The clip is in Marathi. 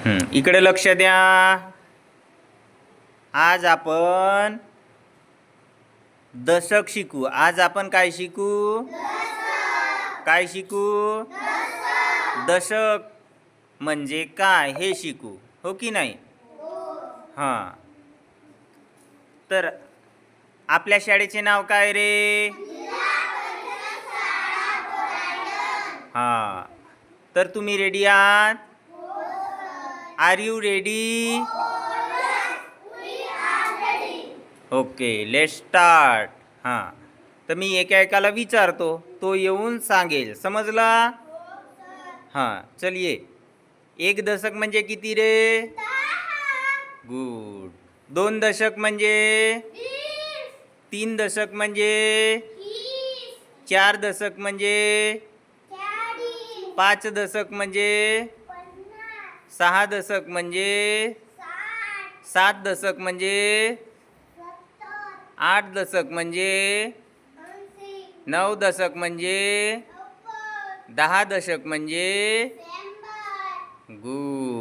इकडे लक्ष द्या. आज आपण दशक शिकू. आज आपण काय शिकू? काय शिकू? दशक म्हणजे काय हे शिकू, हो की नाही? हां. तर आपल्या शाळेचे नाव काय रे? हां. तर तुम्ही रेडी आहात? Are you ready? Okay, let's start. हां. तर मी एकाएकाला विचारतो, तो येऊन सांगेल. समजला? हां. चलिए. एक दशक म्हणजे किती रे? गुड. 2 दशक म्हणजे? 3 दशक म्हणजे? 4 दशक म्हणजे? 5 दशक म्हणजे? 6 दशक म्हणजे? 7 दशक म्हणजे? 8 दशक म्हणजे? 9 दशक म्हणजे? 10 दशक म्हणजे? गुड.